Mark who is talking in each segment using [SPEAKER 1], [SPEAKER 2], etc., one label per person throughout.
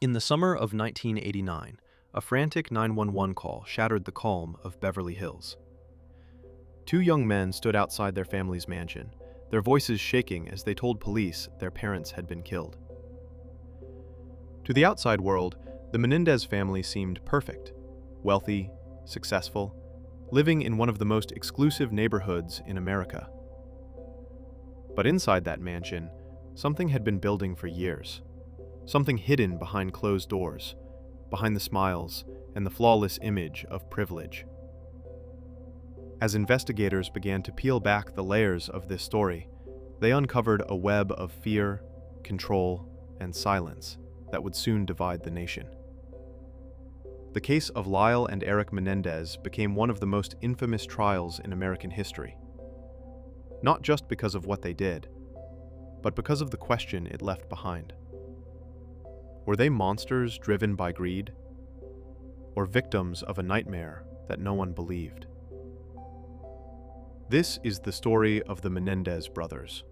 [SPEAKER 1] In the summer of 1989, a frantic 911 call shattered the calm of Beverly Hills. Two young men stood outside their family's mansion, their voices shaking as they told police their parents had been killed. To the outside world, the Menendez family seemed perfect, wealthy, successful, living in one of the most exclusive neighborhoods in America. But inside that mansion, something had been building for years. Something hidden behind closed doors, behind the smiles and the flawless image of privilege. As investigators began to peel back the layers of this story, they uncovered a web of fear, control, and silence that would soon divide the nation. The case of Lyle and Erik Menendez became one of the most infamous trials in American history. Not just because of what they did, but because of the question it left behind. Were they monsters driven by greed, or victims of a nightmare that no one believed? This is the story of the Menendez brothers,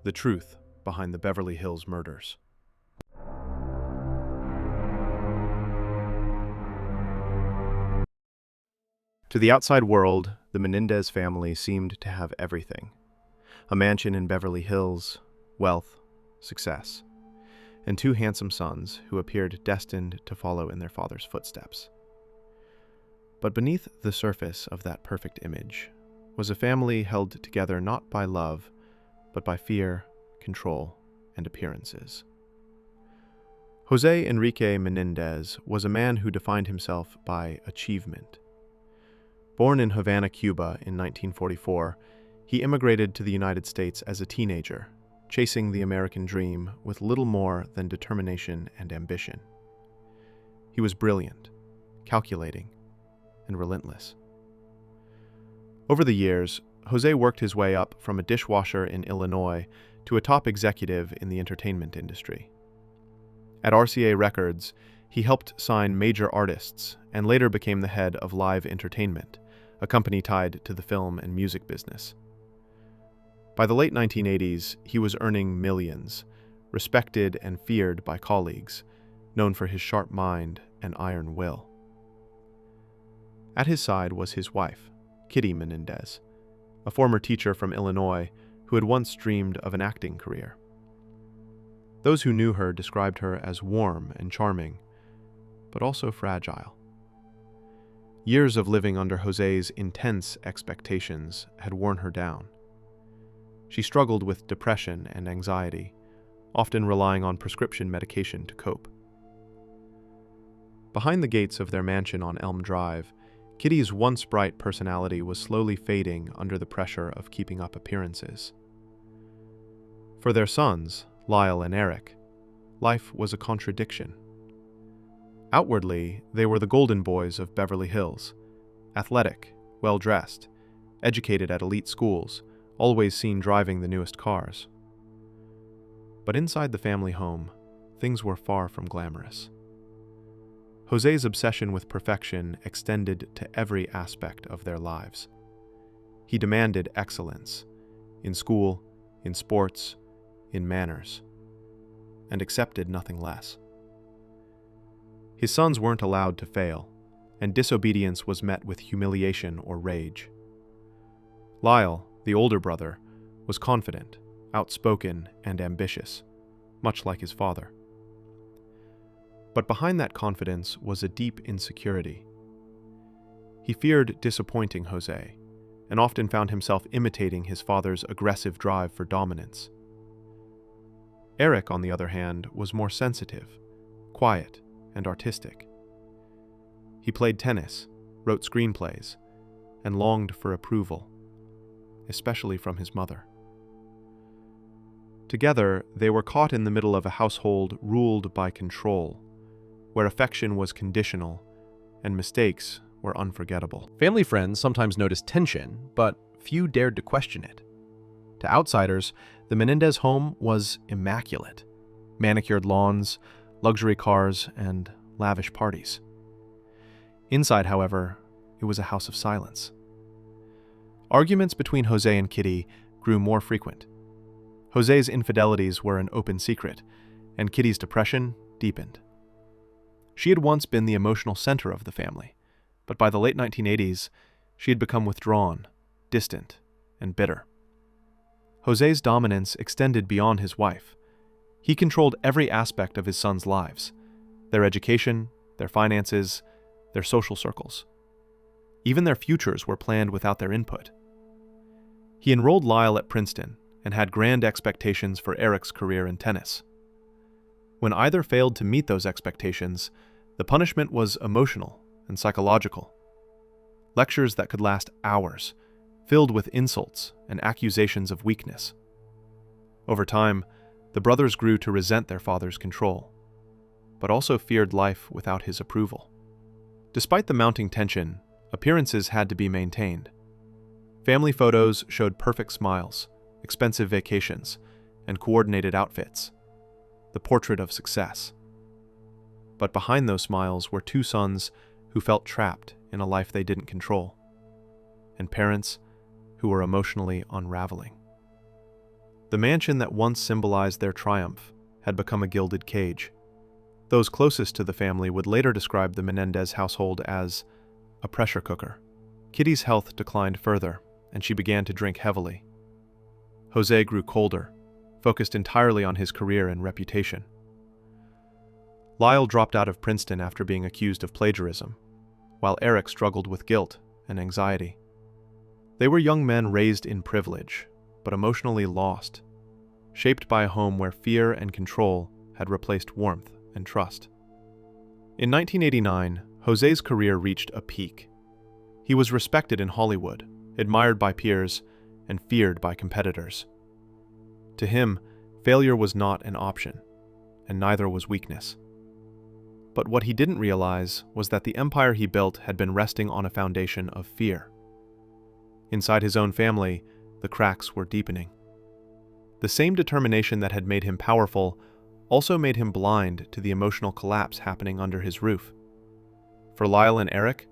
[SPEAKER 1] the truth behind the Beverly Hills murders. To the outside world, the Menendez family seemed to have everything. A mansion in Beverly Hills, wealth, success, and two handsome sons who appeared destined to follow in their father's footsteps. But beneath the surface of that perfect image was a family held together not by love, but by fear, control, and appearances. Jose Enrique Menendez was a man who defined himself by achievement. Born in Havana, Cuba in 1944, he immigrated to the United States as a teenager, chasing the American dream with little more than determination and ambition. He was brilliant, calculating, and relentless. Over the years, Jose worked his way up from a dishwasher in Illinois to a top executive in the entertainment industry. At RCA Records, he helped sign major artists and later became the head of Live Entertainment, a company tied to the film and music business. By the late 1980s, he was earning millions, respected and feared by colleagues, known for his sharp mind and iron will. At his side was his wife, Kitty Menendez, a former teacher from Illinois who had once dreamed of an acting career. Those who knew her described her as warm and charming, but also fragile. Years of living under Jose's intense expectations had worn her down. She struggled with depression and anxiety, often relying on prescription medication to cope. Behind the gates of their mansion on Elm Drive, Kitty's once bright personality was slowly fading under the pressure of keeping up appearances. For their sons, Lyle and Erik, life was a contradiction. Outwardly, they were the golden boys of Beverly Hills, athletic, well-dressed, educated at elite schools, always seen driving the newest cars. But inside the family home, things were far from glamorous. Jose's obsession with perfection extended to every aspect of their lives. He demanded excellence in school, in sports, in manners, and accepted nothing less. His sons weren't allowed to fail, and disobedience was met with humiliation or rage. Lyle, the older brother, was confident, outspoken, and ambitious, much like his father. But behind that confidence was a deep insecurity. He feared disappointing Jose, and often found himself imitating his father's aggressive drive for dominance. Erik, on the other hand, was more sensitive, quiet, and artistic. He played tennis, wrote screenplays, and longed for approval, especially from his mother. Together, they were caught in the middle of a household ruled by control, where affection was conditional and mistakes were unforgettable. Family friends sometimes noticed tension, but few dared to question it. To outsiders, the Menendez home was immaculate. Manicured lawns, luxury cars, and lavish parties. Inside, however, it was a house of silence. Arguments between Jose and Kitty grew more frequent. Jose's infidelities were an open secret, and Kitty's depression deepened. She had once been the emotional center of the family, but by the late 1980s, she had become withdrawn, distant, and bitter. Jose's dominance extended beyond his wife. He controlled every aspect of his sons' lives, their education, their finances, their social circles. Even their futures were planned without their input. He enrolled Lyle at Princeton and had grand expectations for Erik's career in tennis. When either failed to meet those expectations, the punishment was emotional and psychological. Lectures that could last hours, filled with insults and accusations of weakness. Over time, the brothers grew to resent their father's control, but also feared life without his approval. Despite the mounting tension, appearances had to be maintained. Family photos showed perfect smiles, expensive vacations, and coordinated outfits, the portrait of success. But behind those smiles were two sons who felt trapped in a life they didn't control, and parents who were emotionally unraveling. The mansion that once symbolized their triumph had become a gilded cage. Those closest to the family would later describe the Menendez household as a pressure cooker. Kitty's health declined further, and she began to drink heavily. Jose grew colder, focused entirely on his career and reputation. Lyle dropped out of Princeton after being accused of plagiarism, while Erik struggled with guilt and anxiety. They were young men raised in privilege, but emotionally lost, shaped by a home where fear and control had replaced warmth and trust. In 1989, Jose's career reached a peak. He was respected in Hollywood, admired by peers, and feared by competitors. To him, failure was not an option, and neither was weakness. But what he didn't realize was that the empire he built had been resting on a foundation of fear. Inside his own family, the cracks were deepening. The same determination that had made him powerful also made him blind to the emotional collapse happening under his roof. For Lyle and Erik,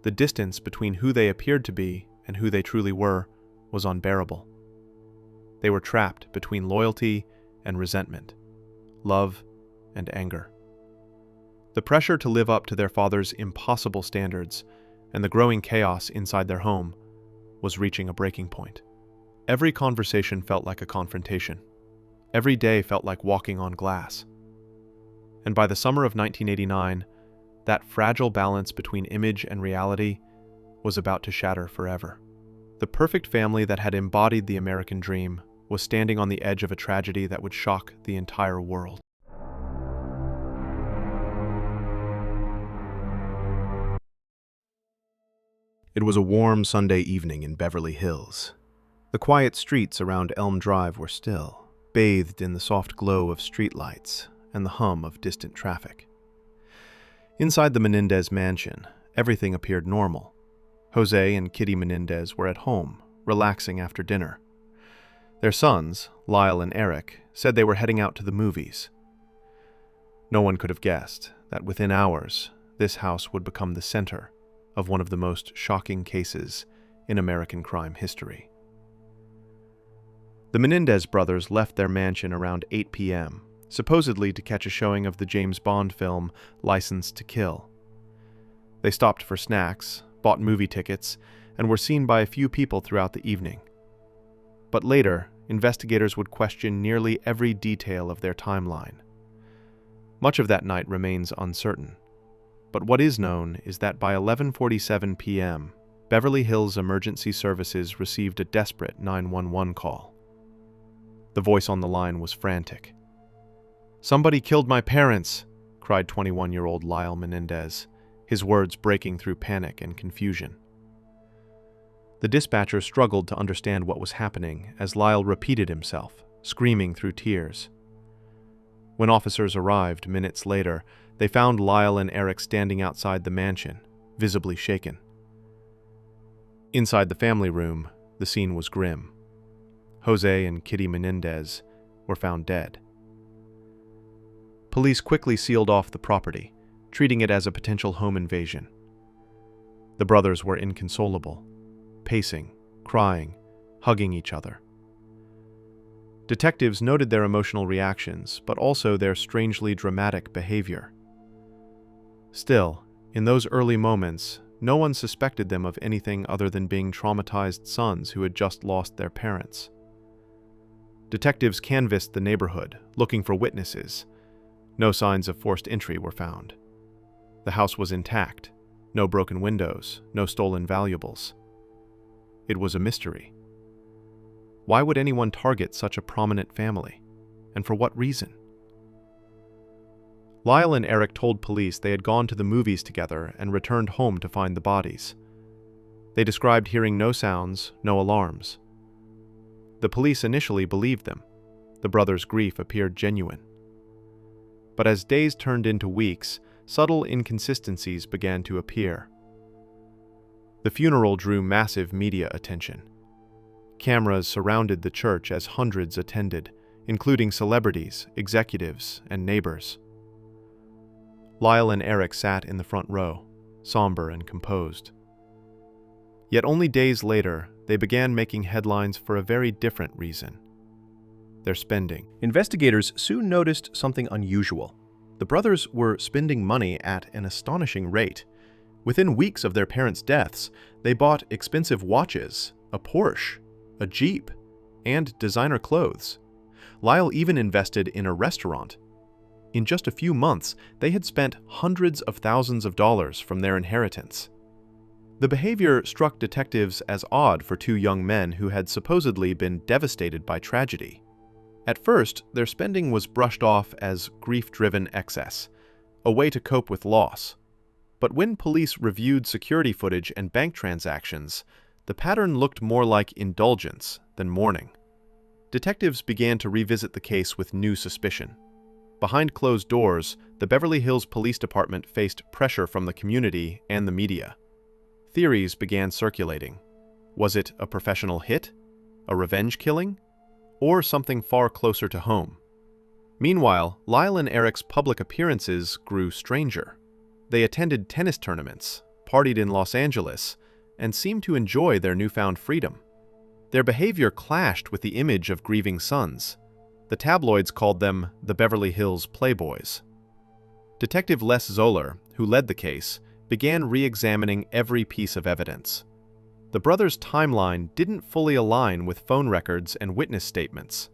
[SPEAKER 1] the distance between who they appeared to be and who they truly were was unbearable. They were trapped between loyalty and resentment, love and anger. The pressure to live up to their father's impossible standards and the growing chaos inside their home was reaching a breaking point. Every conversation felt like a confrontation. Every day felt like walking on glass. And by the summer of 1989, that fragile balance between image and reality was about to shatter forever. The perfect family that had embodied the American dream was standing on the edge of a tragedy that would shock the entire world. It was a warm Sunday evening in Beverly Hills. The quiet streets around Elm Drive were still, bathed in the soft glow of streetlights and the hum of distant traffic. Inside the Menendez mansion, everything appeared normal. Jose and Kitty Menendez were at home, relaxing after dinner. Their sons, Lyle and Erik, said they were heading out to the movies. No one could have guessed that within hours, this house would become the center of one of the most shocking cases in American crime history. The Menendez brothers left their mansion around 8 p.m., supposedly to catch a showing of the James Bond film License to Kill. They stopped for snacks, bought movie tickets, and were seen by a few people throughout the evening. But later, investigators would question nearly every detail of their timeline. Much of that night remains uncertain. But what is known is that by 11:47 p.m., Beverly Hills Emergency Services received a desperate 911 call. The voice on the line was frantic. "Somebody killed my parents," cried 21-year-old Lyle Menendez, his words breaking through panic and confusion. The dispatcher struggled to understand what was happening as Lyle repeated himself, screaming through tears. When officers arrived minutes later, they found Lyle and Erik standing outside the mansion, visibly shaken. Inside the family room, the scene was grim. Jose and Kitty Menendez were found dead. Police quickly sealed off the property, treating it as a potential home invasion. The brothers were inconsolable, pacing, crying, hugging each other. Detectives noted their emotional reactions, but also their strangely dramatic behavior. Still, in those early moments, no one suspected them of anything other than being traumatized sons who had just lost their parents. Detectives canvassed the neighborhood, looking for witnesses. No signs of forced entry were found. The house was intact. No broken windows, no stolen valuables. It was a mystery. Why would anyone target such a prominent family? And for what reason? Lyle and Erik told police they had gone to the movies together and returned home to find the bodies. They described hearing no sounds, no alarms. The police initially believed them. The brothers' grief appeared genuine. But as days turned into weeks, subtle inconsistencies began to appear. The funeral drew massive media attention. Cameras surrounded the church as hundreds attended, including celebrities, executives, and neighbors. Lyle and Erik sat in the front row, somber and composed. Yet only days later, they began making headlines for a very different reason: their spending.
[SPEAKER 2] Investigators soon noticed something unusual. The brothers were spending money at an astonishing rate. Within weeks of their parents' deaths, they bought expensive watches, a Porsche, a Jeep, and designer clothes. Lyle even invested in a restaurant. In just a few months, they had spent hundreds of thousands of dollars from their inheritance. The behavior struck detectives as odd for two young men who had supposedly been devastated by tragedy. At first, their spending was brushed off as grief-driven excess, a way to cope with loss. But when police reviewed security footage and bank transactions, the pattern looked more like indulgence than mourning. Detectives began to revisit the case with new suspicion. Behind closed doors, the Beverly Hills Police Department faced pressure from the community and the media. Theories began circulating. Was it a professional hit? A revenge killing? Or something far closer to home? Meanwhile, Lyle and Erik's public appearances grew stranger. They attended tennis tournaments, partied in Los Angeles, and seemed to enjoy their newfound freedom. Their behavior clashed with the image of grieving sons. The tabloids called them the Beverly Hills Playboys. Detective Les Zoller, who led the case, began re-examining every piece of evidence. The brothers' timeline didn't fully align with phone records and witness statements.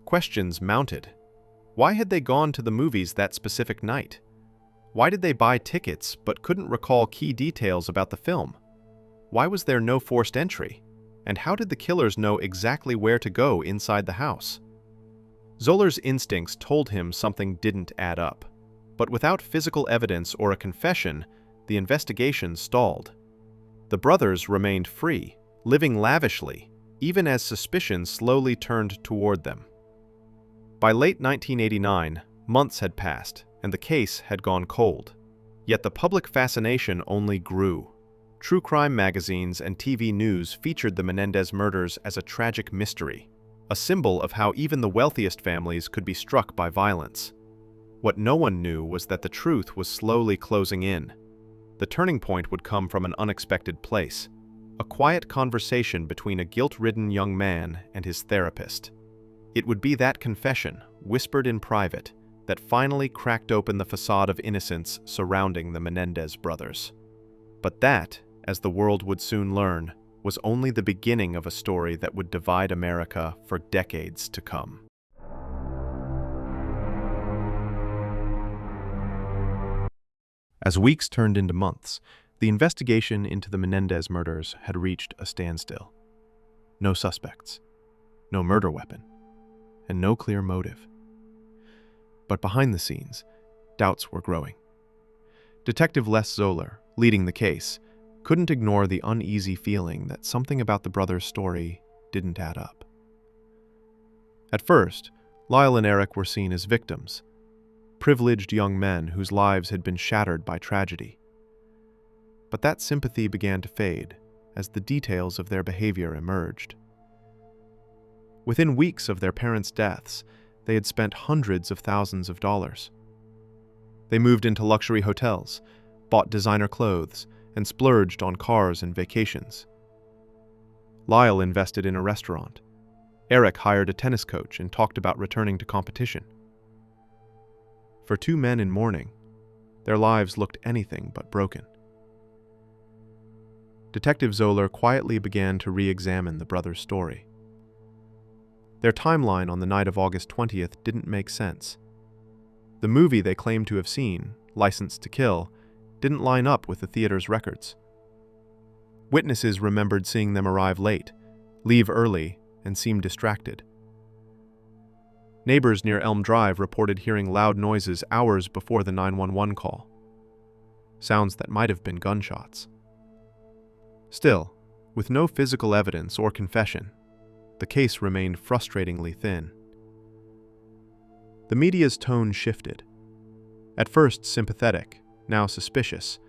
[SPEAKER 2] Questions mounted. Why had they gone to the movies that specific night? Why did they buy tickets but couldn't recall key details about the film? Why was there no forced entry? And how did the killers know exactly where to go inside the house? Zoller's instincts told him something didn't add up. But without physical evidence or a confession, the investigation stalled. The brothers remained free, living lavishly, even as suspicion slowly turned toward them. By late 1989, months had passed, and the case had gone cold. Yet the public fascination only grew. True crime magazines and TV news featured the Menendez murders as a tragic mystery, a symbol of how even the wealthiest families could be struck by violence. What no one knew was that the truth was slowly closing in. The turning point would come from an unexpected place: a quiet conversation between a guilt-ridden young man and his therapist. It would be that confession, whispered in private, that finally cracked open the facade of innocence surrounding the Menendez brothers. But that, as the world would soon learn, was only the beginning of a story that would divide America for decades to come. As weeks turned into months, the investigation into the Menendez murders had reached a standstill. No suspects, no murder weapon, and no clear motive. But behind the scenes, doubts were growing. Detective Les Zoller, leading the case, couldn't ignore the uneasy feeling that something about the brothers' story didn't add up. At first, Lyle and Erik were seen as victims, privileged young men whose lives had been shattered by tragedy. But that sympathy began to fade as the details of their behavior emerged. Within weeks of their parents' deaths, they had spent hundreds of thousands of dollars. They moved into luxury hotels, bought designer clothes, and splurged on cars and vacations. Lyle invested in a restaurant. Erik hired a tennis coach and talked about returning to competition. For two men in mourning, Their lives looked anything but broken. Detective Zoller quietly began to re-examine the brothers' story. Their timeline on the night of August 20th didn't make sense. The movie they claimed to have seen, Licensed to Kill, didn't line up with the theater's records. Witnesses remembered seeing them arrive late, leave early, and seem distracted. Neighbors near Elm Drive reported hearing loud noises hours before the 911 call. Sounds that might have been gunshots. Still, with no physical evidence or confession, the case remained frustratingly thin. The media's tone shifted. At first sympathetic, now suspicious,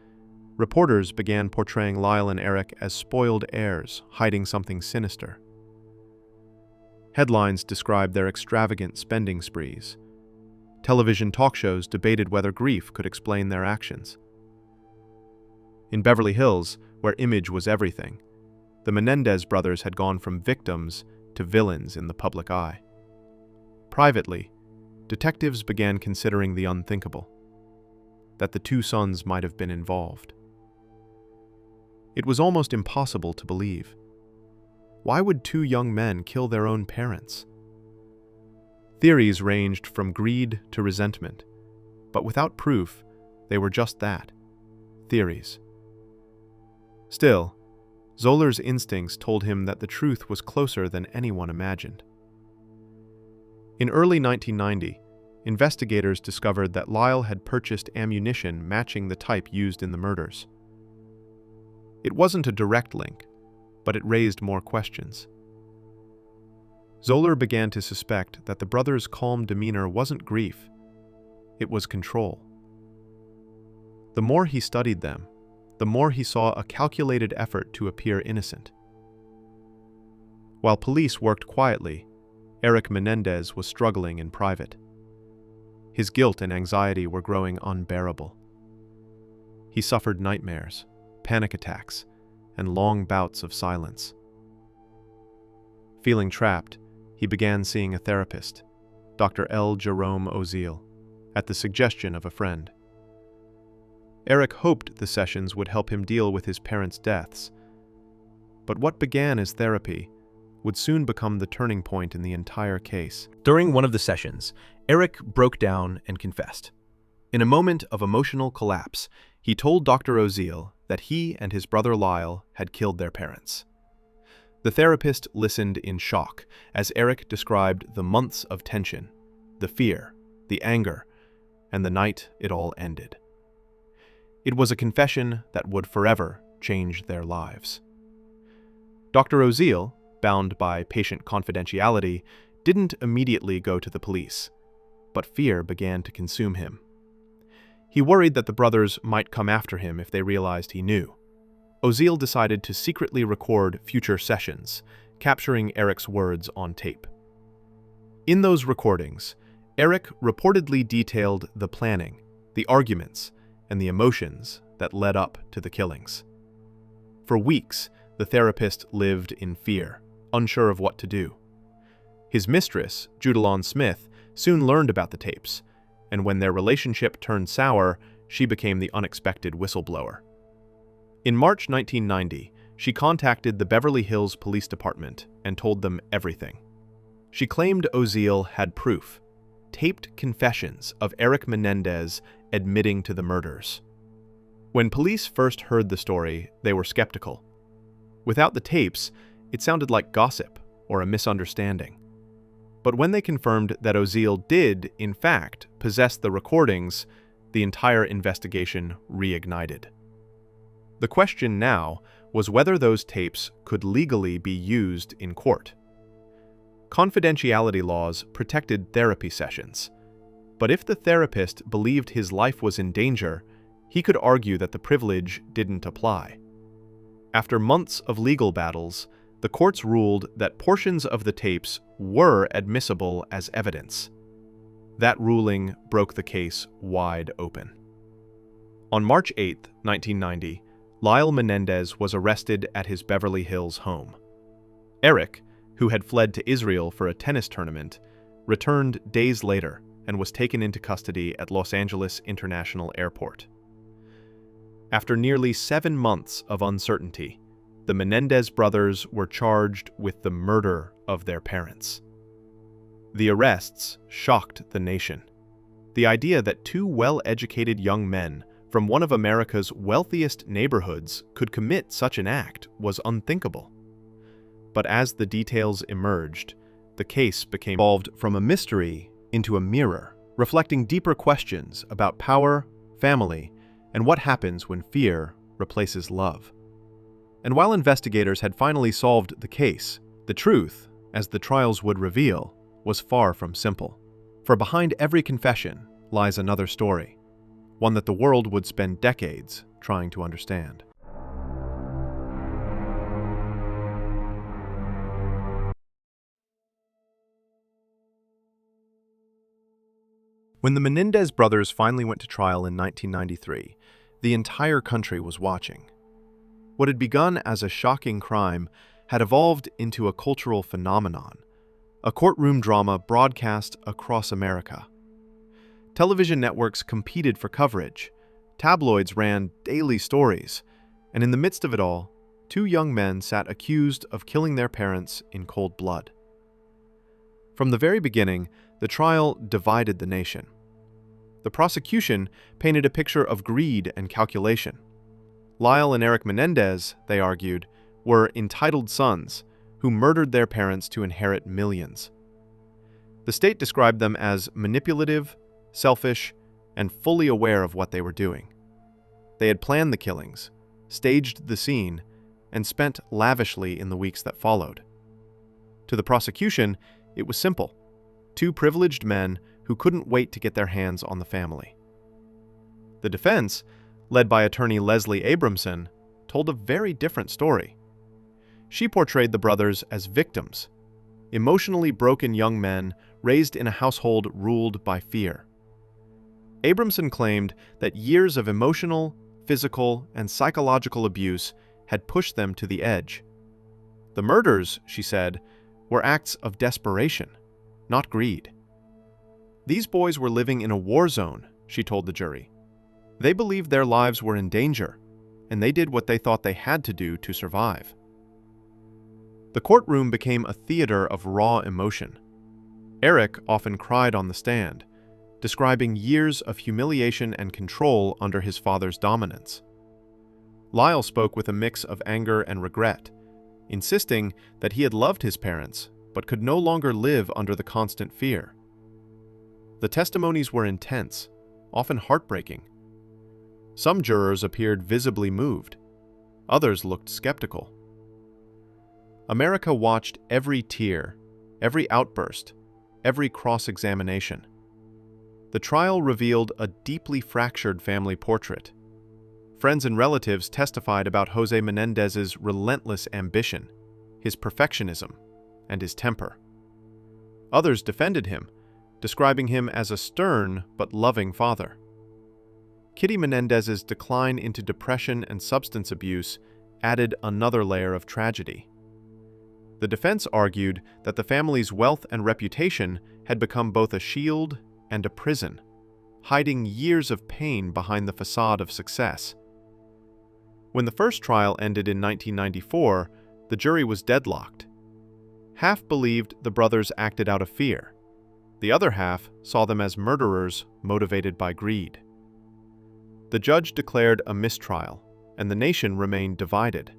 [SPEAKER 2] reporters began portraying Lyle and Erik as spoiled heirs hiding something sinister. Headlines described their extravagant spending sprees. Television talk shows debated whether grief could explain their actions. In Beverly Hills, where image was everything, the Menendez brothers had gone from victims to villains in the public eye. Privately, detectives began considering the unthinkable, that the two sons might have been involved. It was almost impossible to believe. Why would two young men kill their own parents? Theories ranged from greed to resentment, but without proof, they were just that, theories. Still, Zoller's instincts told him that the truth was closer than anyone imagined. In early 1990, investigators discovered that Lyle had purchased ammunition matching the type used in the murders. It wasn't a direct link, but it raised more questions. Zoller began to suspect that the brothers' calm demeanor wasn't grief, it was control. The more he studied them, the more he saw a calculated effort to appear innocent. While police worked quietly, Erik Menendez was struggling in private. His guilt and anxiety were growing unbearable. He suffered nightmares, panic attacks, and long bouts of silence. Feeling trapped, he began seeing a therapist, Dr. L. Jerome Oziel, at the suggestion of a friend. Erik hoped the sessions would help him deal with his parents' deaths, but what began as therapy would soon become the turning point in the entire case.
[SPEAKER 1] During one of the sessions, Erik broke down and confessed. In a moment of emotional collapse, he told Dr. Oziel that he and his brother Lyle had killed their parents. The therapist listened in shock as Erik described the months of tension, the fear, the anger, and the night it all ended. It was a confession that would forever change their lives. Dr. Oziel, bound by patient confidentiality, didn't immediately go to the police, but fear began to consume him. He worried that the brothers might come after him if they realized he knew. Oziel decided to secretly record future sessions, capturing Erik's words on tape. In those recordings, Erik reportedly detailed the planning, the arguments, and the emotions that led up to the killings. For weeks, the therapist lived in fear, unsure of what to do. His mistress, Judalon Smith, soon learned about the tapes, and when their relationship turned sour, she became the unexpected whistleblower. In March 1990, she contacted the Beverly Hills Police Department and told them everything. She claimed Oziel had proof, taped confessions of Erik Menendez admitting to the murders. When police first heard the story, they were skeptical. Without the tapes, it sounded like gossip or a misunderstanding. But when they confirmed that Oziel did, in fact, possess the recordings, the entire investigation reignited. The question now was whether those tapes could legally be used in court. Confidentiality laws protected therapy sessions, but if the therapist believed his life was in danger, he could argue that the privilege didn't apply. After months of legal battles, the courts ruled that portions of the tapes were admissible as evidence. That ruling broke the case wide open. On March 8, 1990, Lyle Menendez was arrested at his Beverly Hills home. Erik, who had fled to Israel for a tennis tournament, returned days later
[SPEAKER 2] and was taken into custody at Los Angeles International Airport. After nearly 7 months of uncertainty, the Menendez brothers were charged with the murder of their parents. The arrests shocked the nation. The idea that 2 well-educated young men from one of America's wealthiest neighborhoods could commit such an act was unthinkable. But as the details emerged, the case became evolved from a mystery into a mirror, reflecting deeper questions about power, family, and what happens when fear replaces love. And while investigators had finally solved the case, the truth, as the trials would reveal, was far from simple. For behind every confession lies another story, one that the world would spend decades trying to understand. When the Menendez brothers finally went to trial in 1993, the entire country was watching. What had begun as a shocking crime had evolved into a cultural phenomenon, a courtroom drama broadcast across America. Television networks competed for coverage, tabloids ran daily stories, and in the midst of it all, 2 young men sat accused of killing their parents in cold blood. From the very beginning, the trial divided the nation. The prosecution painted a picture of greed and calculation. Lyle and Erik Menendez, they argued, were entitled sons who murdered their parents to inherit millions. The state described them as manipulative, selfish, and fully aware of what they were doing. They had planned the killings, staged the scene, and spent lavishly in the weeks that followed. To the prosecution, it was simple: 2 privileged men who couldn't wait to get their hands on the family. The defense, led by attorney Leslie Abramson, told a very different story. She portrayed the brothers as victims, emotionally broken young men raised in a household ruled by fear. Abramson claimed that years of emotional, physical, and psychological abuse had pushed them to the edge. The murders, she said, were acts of desperation, not greed. These boys were living in a war zone, she told the jury. They believed their lives were in danger, and they did what they thought they had to do to survive. The courtroom became a theater of raw emotion. Erik often cried on the stand, describing years of humiliation and control under his father's dominance. Lyle spoke with a mix of anger and regret, insisting that he had loved his parents but could no longer live under the constant fear. The testimonies were intense, often heartbreaking. Some jurors appeared visibly moved. Others looked skeptical. America watched every tear, every outburst, every cross-examination. The trial revealed a deeply fractured family portrait. Friends and relatives testified about Jose Menendez's relentless ambition, his perfectionism, and his temper. Others defended him, describing him as a stern but loving father. Kitty Menendez's decline into depression and substance abuse added another layer of tragedy. The defense argued that the family's wealth and reputation had become both a shield and a prison, hiding years of pain behind the facade of success. When the first trial ended in 1994, the jury was deadlocked. Half believed the brothers acted out of fear. The other half saw them as murderers motivated by greed. The judge declared a mistrial, and the nation remained divided.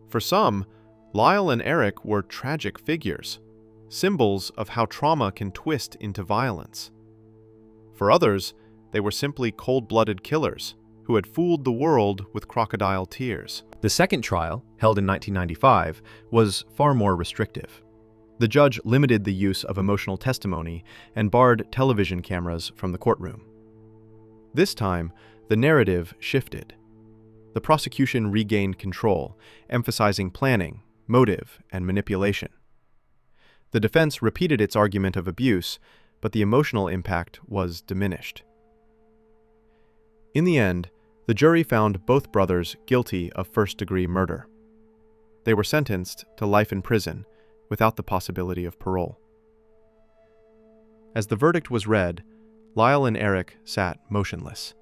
[SPEAKER 2] For some, Lyle and Erik were tragic figures, symbols of how trauma can twist into violence. For others, they were simply cold-blooded killers who had fooled the world with crocodile tears.
[SPEAKER 1] The second trial, held in 1995, was far more restrictive. The judge limited the use of emotional testimony and barred television cameras from the courtroom. This time, the narrative shifted. The prosecution regained control, emphasizing planning, motive, and manipulation. The defense repeated its argument of abuse, but the emotional impact was diminished. In the end, the jury found both brothers guilty of first-degree murder. They were sentenced to life in prison without the possibility of parole. As the verdict was read, Lyle and Erik sat motionless.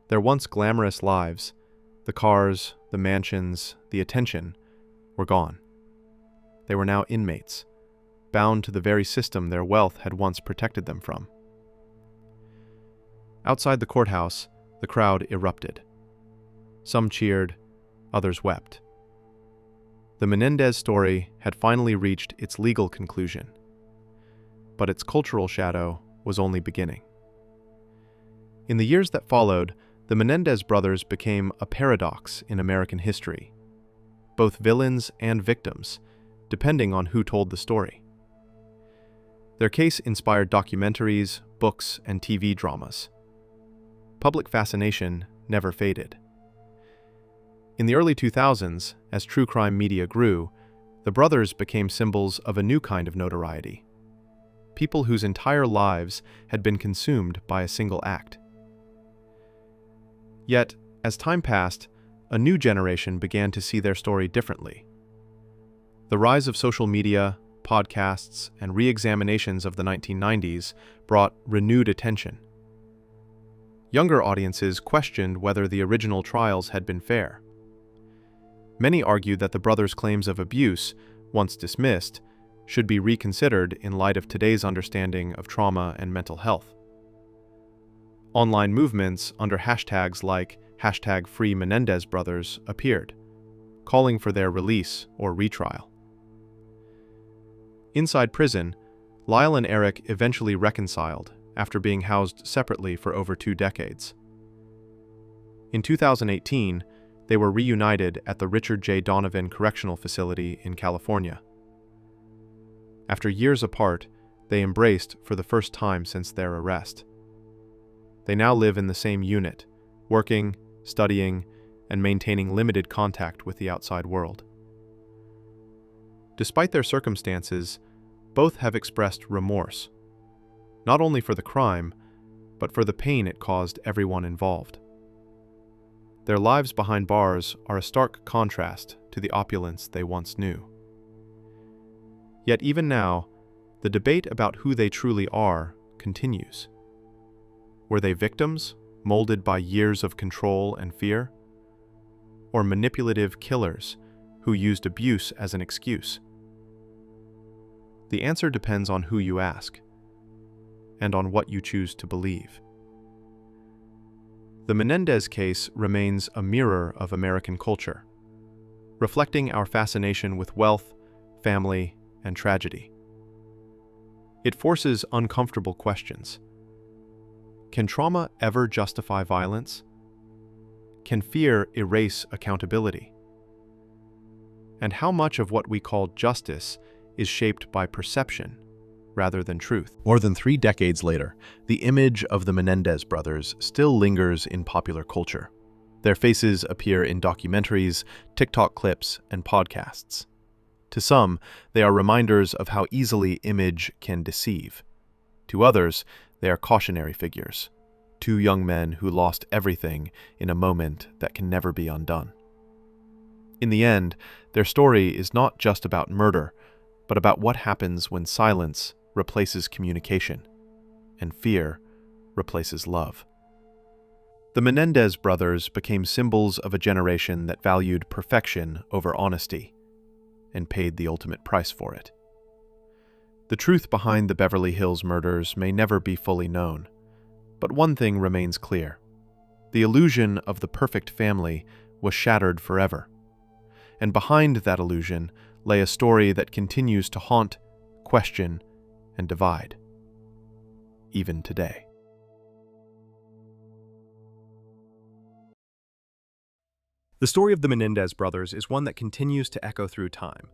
[SPEAKER 1] Their once glamorous lives, the cars, the mansions, the attention, were gone. They were now inmates, bound to the very system their wealth had once protected them from. Outside the courthouse, the crowd erupted. Some cheered, others wept. The Menendez story had finally reached its legal conclusion, but its cultural shadow was only beginning. In the years that followed, the Menendez brothers became a paradox in American history, both villains and victims, depending on who told the story. Their case inspired documentaries, books, and TV dramas. Public fascination never faded. In the early 2000s, as true crime media grew, the brothers became symbols of a new kind of notoriety. People whose entire lives had been consumed by a single act. Yet, as time passed, a new generation began to see their story differently. The rise of social media, podcasts, and re-examinations of the 1990s brought renewed attention. Younger audiences questioned whether the original trials had been fair. Many argued that the brothers' claims of abuse, once dismissed, should be reconsidered in light of today's understanding of trauma and mental health. Online movements under hashtags like #FreeMenendezBrothers appeared, calling for their release or retrial. Inside prison, Lyle and Erik eventually reconciled after being housed separately for over 2 decades. In 2018, they were reunited at the Richard J. Donovan Correctional Facility in California. After years apart, they embraced for the first time since their arrest. They now live in the same unit, working, studying, and maintaining limited contact with the outside world. Despite their circumstances, both have expressed remorse, not only for the crime, but for the pain it caused everyone involved. Their lives behind bars are a stark contrast to the opulence they once knew. Yet even now, the debate about who they truly are continues. Were they victims, molded by years of control and fear? Or manipulative killers who used abuse as an excuse? The answer depends on who you ask, and on what you choose to believe. The Menendez case remains a mirror of American culture, reflecting our fascination with wealth, family, and tragedy. It forces uncomfortable questions. Can trauma ever justify violence? Can fear erase accountability? And how much of what we call justice is shaped by perception rather than truth?
[SPEAKER 2] More than 3 decades later, the image of the Menendez brothers still lingers in popular culture. Their faces appear in documentaries, TikTok clips, and podcasts. To some, they are reminders of how easily image can deceive. To others, they are cautionary figures, 2 young men who lost everything in a moment that can never be undone. In the end, their story is not just about murder, but about what happens when silence replaces communication, and fear replaces love. The Menendez brothers became symbols of a generation that valued perfection over honesty, and paid the ultimate price for it. The truth behind the Beverly Hills murders may never be fully known, but one thing remains clear. The illusion of the perfect family was shattered forever, and behind that illusion lay a story that continues to haunt, question, and divide, even today.
[SPEAKER 1] The story of the Menendez brothers is one that continues to echo through time,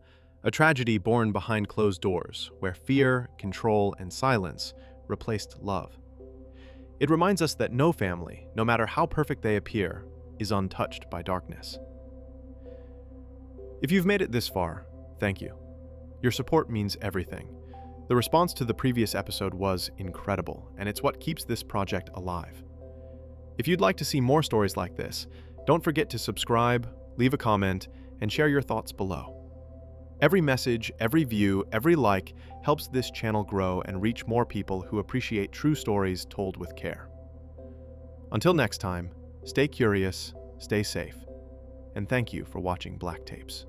[SPEAKER 1] a tragedy born behind closed doors, where fear, control, and silence replaced love. It reminds us that no family, no matter how perfect they appear, is untouched by darkness. If you've made it this far, thank you. Your support means everything. The response to the previous episode was incredible, and it's what keeps this project alive. If you'd like to see more stories like this, don't forget to subscribe, leave a comment, and share your thoughts below.
[SPEAKER 2] Every message, every view, every like helps this channel grow and reach more people who appreciate true stories told with care. Until next time, stay curious, stay safe, and thank you for watching Black Tapes.